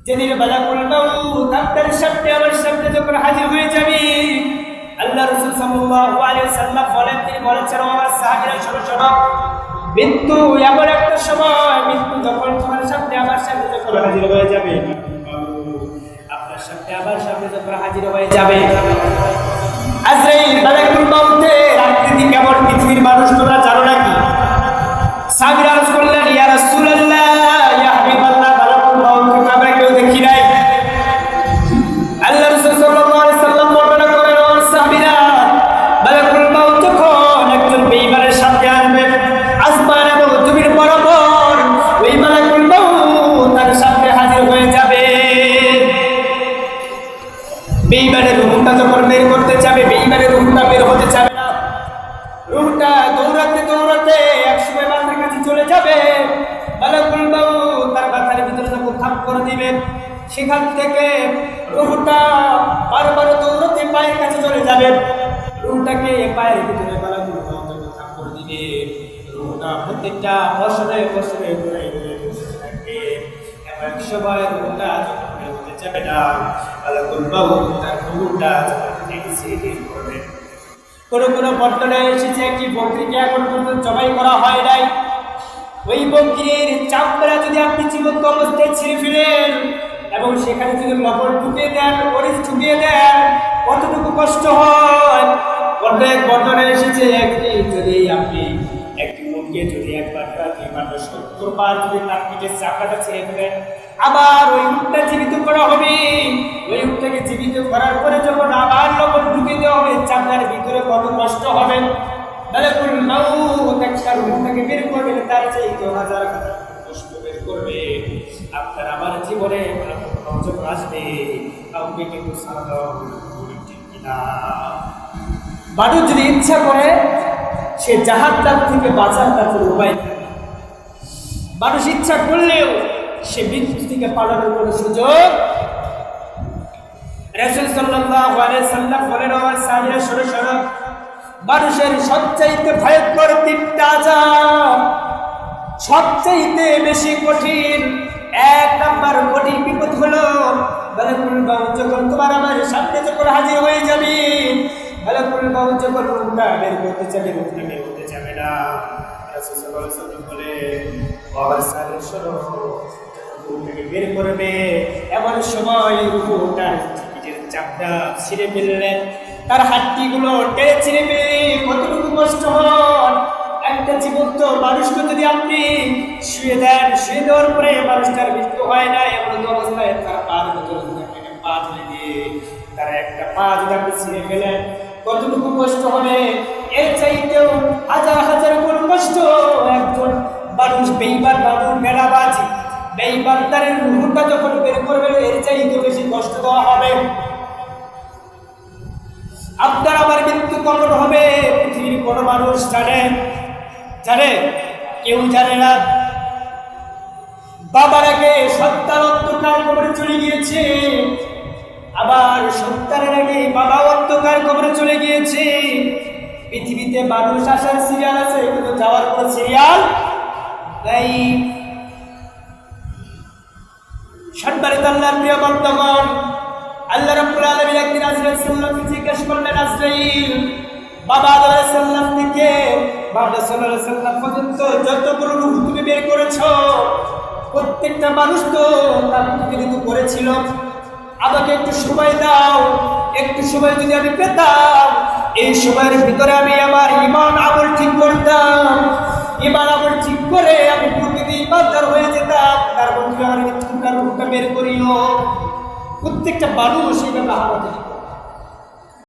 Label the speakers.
Speaker 1: যেদিন মালাকুল মাউত আপনার সামনে আমার সামনে যখন হাজির হয়ে যাবে, আল্লাহ রাসূল সাল্লাল্লাহু আলাইহি ওয়াসাল্লাম বলেন, তিনি বলেছেন, আমার সাহাবীরা শোনো, মৃত্যু এমন একটা সময়, মৃত্যু যখন তোমার সামনে আমার সামনে যখন হাজির হয়ে যাবে, আপনার সামনে আমার সামনে যখন হাজির হয়ে যাবে, আজরাইল মালাকুল মাউতের আকৃতি কেমন পৃথিবীর মানুষ তোমরা জানো নাকি? সাহাবীরা আরজ করলেন, ইয়া রাসূলুল্লাহ, ইয়া হাবিবাল্লাহ, মালাকুল মাউতকে আমরা কেউ দেখি নাই। আল্লাহ রাসূল সাল্লাল্লাহু আলাইহি ওয়াসাল্লাম বর্ণনা করেন, ও সাহাবীরা, মালাকুল মাউত যখন একজন বেঈমানের সামনে আসবে, আসমান এবং জমির বরাবর ওই মালাকুল মাউত তার সামনে হাজির হয়ে যাবে। বেঈমানের রূহটা যখন বের করতে যাবে, বেঈমানের রূহটা বের হতে যাবে না, রূহটা দৌড়াতে দৌড়াতে একসময় মাথার কাছে চলে যাবে। মালাকুল মাউত তার মাথার ভিতরে যখন থাপ করে দিবে, সেখান থেকে রূহটা বারবার দৌড়াতে পায়ের কাছে চলে যাবে। রূহটাকে পায়ের ভিতরে মালাকুল মাউত যখন থাপ করে দিবে, রূহটা প্রত্যেকটা বছরে বছরে ঘুরে ঘুরে বসে থাকবে। এমন সময় রূহটা যখন বের হতে যাবে না, মালাকুল মাউত তার রূহটা যখন বের করবে। কোনো কোনো বর্ণনায় এসেছে একটি বকরিকে এখন পর্যন্ত জবাই করা হয় নাই। ওই বকরির চামড়া যদি আপনি জীবন্ত অবস্থায় ছিঁড়ে ফেলেন এবং সেখানে যদি লবণ ঢুকিয়ে দেন, মরিচ ঢুকিয়ে দেন, কতটুকু কষ্ট হয়। অনেক বর্ণনায় এসেছে যদি আপনি একটি মুরগি যদি একবার 70 বার যদি তার পিঠে চামড়াটা ছিঁড়ে ফেলেন, আবার ওই উটটা জীবিত করা হবে। ওই উটটাকে জীবিত করার পরে যখন আবার লবণ ঢুকিয়ে দেওয়া হবে, চামড়ার ভিতরে কত কষ্ট হবে। মালাকুল মাউত একটা রূহটাকে বের করবে, তার চাইতে হাজার হাজার কষ্ট বের করবে। আপনার আমার জীবনে মালাকুল মাউত যখন আসবে, কাউকে কিন্তু সারা দেওয়া হবে ঠিক কিনা? মানুষ যদি ইচ্ছা করে সে জাহান্নাম থেকে বাঁচার তার কোনো উপায় নেই। মানুষ ইচ্ছা করলেও সে মৃত্যু থেকে পালানোর কোনো সুযোগ। রাসূল সাল্লাল্লাহু আলাইহি ওয়াসাল্লাম বলেন, আমার সাহাবীরা শোনো, মানুষের সবচাইতে ভয়ঙ্কর 3টা আযাব, সবচাইতে বেশি কঠিন। 1 নাম্বার কঠিন বিপদ হলো মালাকুল মাউত যখন তোমার আমার সামনে যখন হাজির হয়ে যাবে, মালাকুল মাউত যখন রূহটা বের করতে যাবে, রূহটা বের করতে যাবে না। রাসূল সাল্লাল্লাহু আলাইহি ওয়াসাল্লাম বলে, বাবা সাহেব শোনো, রূহটাকে বের করবে, এমন সময় রূহটার পিঠের চামড়া ছিঁড়ে ফেললেন, তার হাড্ডিগুলো টেনে ছিঁড়ে ফেলে কতটুকু কষ্ট হয়। একটা জীবন্ত মানুষকে যদি আপনি শুয়ে দেন, শুয়ে দেওয়ার পরে মানুষটার মৃত্যু হয় না, এমন অবস্থায় তার পার ভিতরে পা ধরে দিয়ে তার একটা পা যদি আপনি ছিঁড়ে ফেলেন, কতটুকু কষ্ট হবে। এর চাইতেও হাজার হাজার কোন কষ্ট একজন মানুষ বেঈমান মানুষ মেলাবাজি বেঈমানদারের রূহটা যখন বের করবে, এর চাইতে বেশি কষ্ট দেওয়া হবে। আপনার আমার মৃত্যু কখন হবে পৃথিবীর কোন মানুষ জানে? কেউ জানে না। বাবার আগে সন্তান অন্ধকার কবরে চলে গিয়েছে, আবার সন্তানের আগে বাবা অন্ধকার কবরে চলে গিয়েছে। পৃথিবীতে মানুষ আসার সিরিয়াল আছে, কিন্তু যাওয়ার কোনো সিরিয়াল নাই। সম্মানিত আল্লাহর প্রিয় বন্ধুগণ, আল্লাহ রাব্বুল আলামিন একদিন আজরাইল সাল্লাল্লাহু জিজ্ঞেস করলেন, আজরাইল, বাবা আদম আলাইহিস সালাম থেকে বাবা সাল্লাল্লাহু আলাইহি সাল্লাম পর্যন্ত যতগুলো রূহ তুমি বের করেছো, প্রত্যেকটা মানুষ তো তার প্রতিনিধিত্ব করেছিল। আমাকে একটু সময় দাও, একটু সময় যদি আমি পেতাম, এই সময়ের ভিতরে আমি আমার ঈমান আমল ঠিক করতাম। ঈমান আমল ঠিক করে আমি প্রতিদিন ইমানদার হয়ে যেতাম। তার মধ্যে আমার মৃত্যুর রূহটা বের করিও। প্রত্যেকটা মানুষ এইভাবে হারাতে